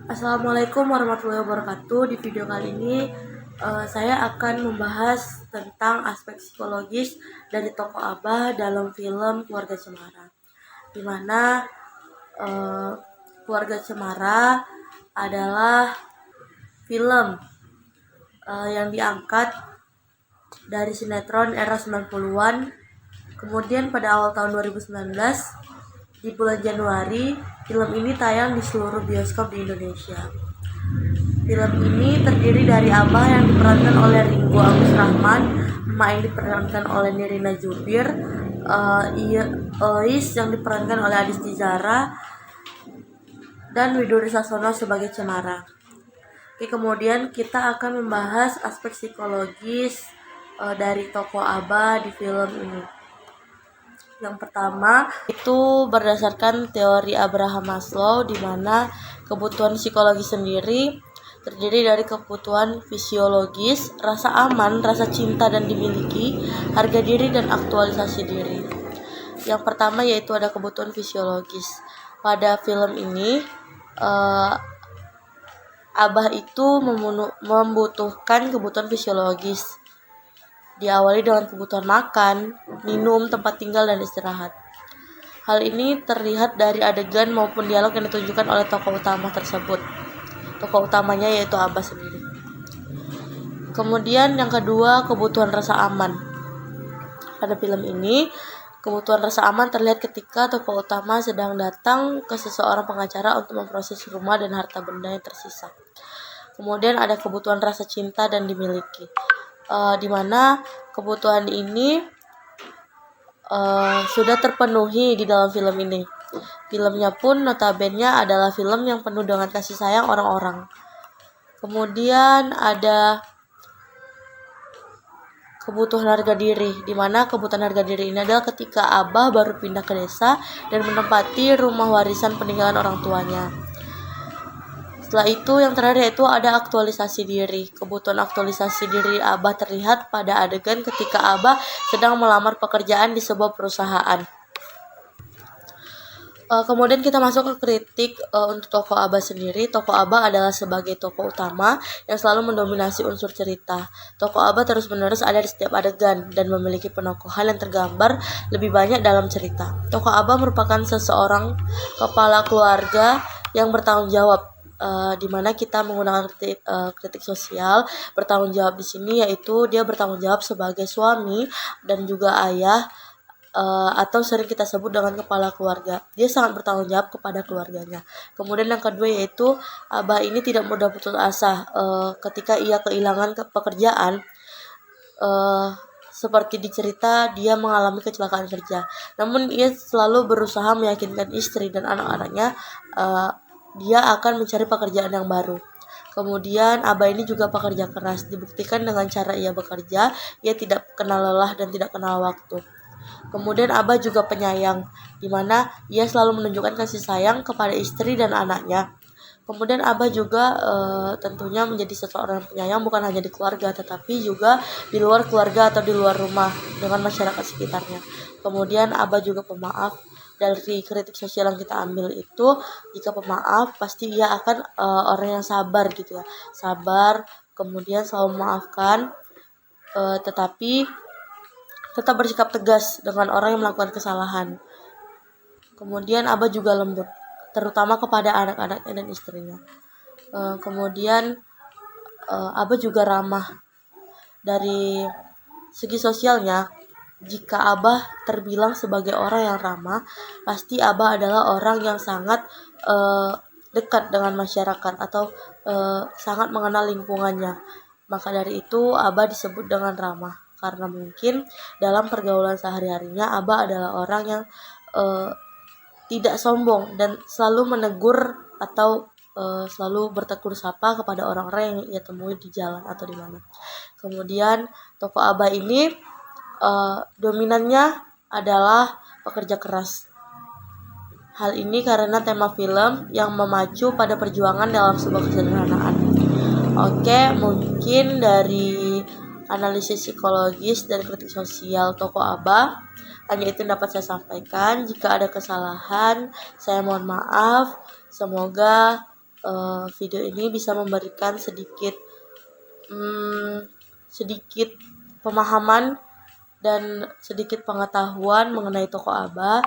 Assalamualaikum warahmatullahi wabarakatuh. Di video kali ini saya akan membahas tentang aspek psikologis dari tokoh Abah dalam film Keluarga Cemara. Di mana Keluarga Cemara adalah film yang diangkat dari sinetron era 90-an. Kemudian pada awal tahun 2019 di bulan Januari, film ini tayang di seluruh bioskop di Indonesia. Film ini terdiri dari Abah yang diperankan oleh Ringo Agus Rahman, Emak yang diperankan oleh Nirina Zubir, Ois yang diperankan oleh Adisti Zara, dan Widuri Sasono sebagai Cemara. Oke, kemudian kita akan membahas aspek psikologis dari tokoh Abah di film ini. Yang pertama itu berdasarkan teori Abraham Maslow, di mana kebutuhan psikologi sendiri terdiri dari kebutuhan fisiologis, rasa aman, rasa cinta dan dimiliki, harga diri dan aktualisasi diri. Yang pertama yaitu ada kebutuhan fisiologis. Pada film ini Abah itu membutuhkan kebutuhan fisiologis. Diawali dengan kebutuhan makan, minum, tempat tinggal, dan istirahat. Hal ini terlihat dari adegan maupun dialog yang ditunjukkan oleh tokoh utama tersebut. Tokoh utamanya yaitu Abah sendiri. Kemudian yang kedua, kebutuhan rasa aman. Pada film ini, kebutuhan rasa aman terlihat ketika tokoh utama sedang datang ke seseorang pengacara untuk memproses rumah dan harta benda yang tersisa. Kemudian ada kebutuhan rasa cinta dan dimiliki. Di mana kebutuhan ini sudah terpenuhi di dalam film ini. Filmnya pun notabene adalah film yang penuh dengan kasih sayang orang-orang. Kemudian ada kebutuhan harga diri, di mana kebutuhan harga diri ini adalah ketika Abah baru pindah ke desa dan menempati rumah warisan peninggalan orang tuanya. Setelah itu yang terakhir yaitu ada aktualisasi diri. Kebutuhan aktualisasi diri Abah terlihat pada adegan ketika Abah sedang melamar pekerjaan di sebuah perusahaan. Kemudian kita masuk ke kritik untuk tokoh Abah sendiri. Tokoh Abah adalah sebagai tokoh utama yang selalu mendominasi unsur cerita. Tokoh Abah terus-menerus ada di setiap adegan dan memiliki penokohan yang tergambar lebih banyak dalam cerita. Tokoh Abah merupakan seseorang kepala keluarga yang bertanggung jawab. Di mana kita menggunakan kritik sosial. Bertanggung jawab di sini yaitu dia bertanggung jawab sebagai suami dan juga ayah, atau sering kita sebut dengan kepala keluarga. Dia sangat bertanggung jawab kepada keluarganya. Kemudian yang kedua yaitu Abah ini tidak mudah putus asa ketika ia kehilangan pekerjaan. Seperti di cerita, dia mengalami kecelakaan kerja. Namun ia selalu berusaha meyakinkan istri dan anak-anaknya dia akan mencari pekerjaan yang baru. Kemudian Abah ini juga pekerja keras. Dibuktikan dengan cara ia bekerja, ia tidak kenal lelah dan tidak kenal waktu. Kemudian Abah juga penyayang, di mana ia selalu menunjukkan kasih sayang kepada istri dan anaknya. Kemudian Abah juga tentunya menjadi seseorang penyayang bukan hanya di keluarga, tetapi juga di luar keluarga atau di luar rumah dengan masyarakat sekitarnya. Kemudian Abah juga pemaaf. Dari kritik sosial yang kita ambil itu, jika pemaaf pasti ia akan orang yang sabar gitu ya, sabar, kemudian selalu memaafkan, tetapi tetap bersikap tegas dengan orang yang melakukan kesalahan. Kemudian Abah juga lembut, terutama kepada anak-anaknya dan istrinya. Kemudian Abah juga ramah. Dari segi sosialnya, jika Abah terbilang sebagai orang yang ramah, pasti Abah adalah orang yang sangat dekat dengan masyarakat atau sangat mengenal lingkungannya. Maka dari itu Abah disebut dengan ramah, karena mungkin dalam pergaulan sehari-harinya Abah adalah orang yang tidak sombong dan selalu menegur atau selalu bertegur sapa kepada orang-orang yang ia temui di jalan atau di mana. Kemudian tokoh Abah ini dominannya adalah pekerja keras. Hal ini karena tema film yang memacu pada perjuangan dalam sebuah kesederhanaan. Oke, mungkin dari analisis psikologis dan kritik sosial tokoh Abah hanya itu yang dapat saya sampaikan. Jika ada kesalahan, saya mohon maaf. Semoga video ini bisa memberikan sedikit pemahaman dan sedikit pengetahuan mengenai tokoh Aba.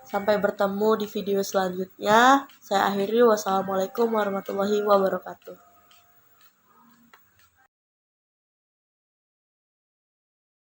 Sampai bertemu di video selanjutnya. Saya akhiri. Wassalamualaikum warahmatullahi wabarakatuh.